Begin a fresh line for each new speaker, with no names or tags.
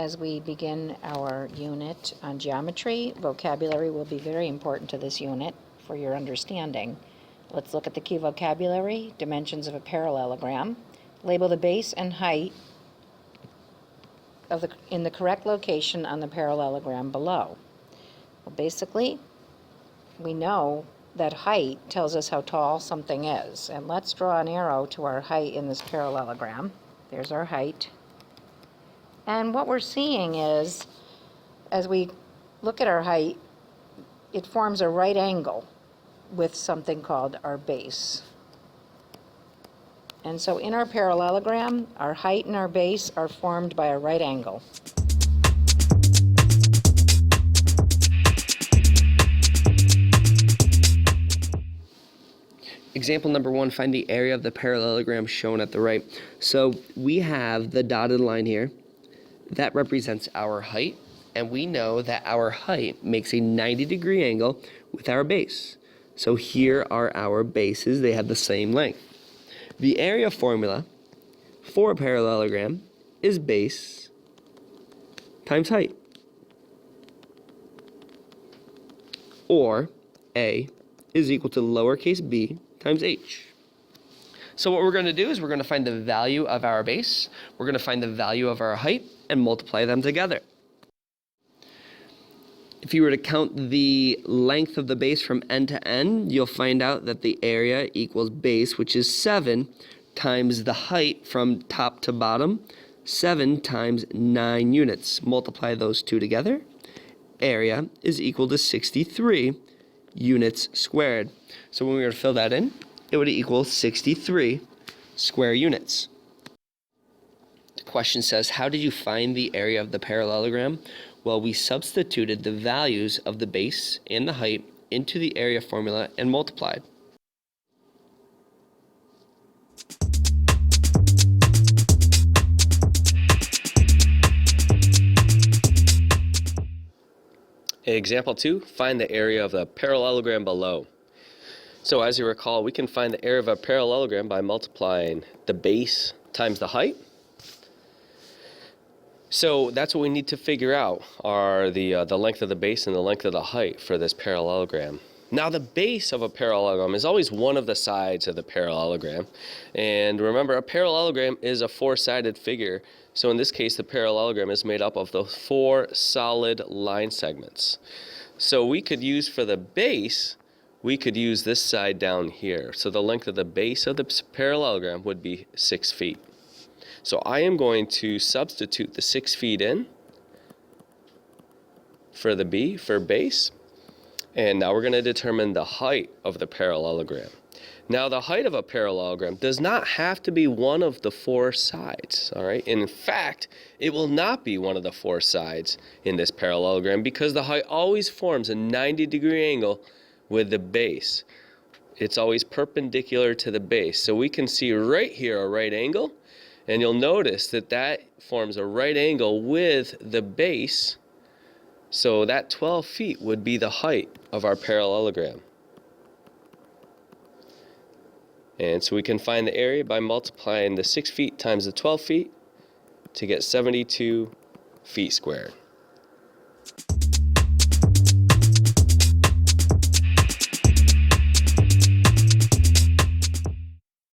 as we begin our unit on geometry. Vocabulary will be very important to this unit for your understanding. Let's look at the key vocabulary, dimensions of a parallelogram. Label the base and height in the correct location on the parallelogram below. Well, basically, we know that height tells us how tall something is. And let's draw an arrow to our height in this parallelogram. There's our height. And what we're seeing is, as we look at our height, it forms a right angle with something called our base. And so in our parallelogram, our height and our base are formed by a right angle.
Example number 1, find the area of the parallelogram shown at the right. So we have the dotted line here. That represents our height, and we know that our height makes a 90-degree angle with our base. So here are our bases. They have the same length. The area formula for a parallelogram is base times height, or A is equal to lowercase b times h. So what we're going to do is we're going to find the value of our base, we're going to find the value of our height, and multiply them together. If you were to count the length of the base from end to end, you'll find out that the area equals base, which is 7, times the height from top to bottom, 7 times 9 units. Multiply those two together. Area is equal to 63 units squared. So when we were to fill that in, it would equal 63 square units. The question says, how did you find the area of the parallelogram? Well, we substituted the values of the base and the height into the area formula and multiplied.
Example 2, find the area of the parallelogram below. So as you recall, we can find the area of a parallelogram by multiplying the base times the height. So that's what we need to figure out, are the length of the base and the length of the height for this parallelogram. Now the base of a parallelogram is always one of the sides of the parallelogram. And remember, a parallelogram is a four-sided figure. So in this case, the parallelogram is made up of the 4 solid line segments. So we could use for the base, we could use this side down here. So the length of the base of the parallelogram would be 6 feet. So I am going to substitute the 6 feet in for the B for base. And now we're going to determine the height of the parallelogram. Now the height of a parallelogram does not have to be one of the 4 sides, all right? In fact, it will not be one of the 4 sides in this parallelogram because the height always forms a 90-degree angle with the base. It's always perpendicular to the base. So we can see right here a right angle, and you'll notice that that forms a right angle with the base. So that 12 feet would be the height of our parallelogram. And so we can find the area by multiplying the 6 feet times the 12 feet to get 72 feet squared.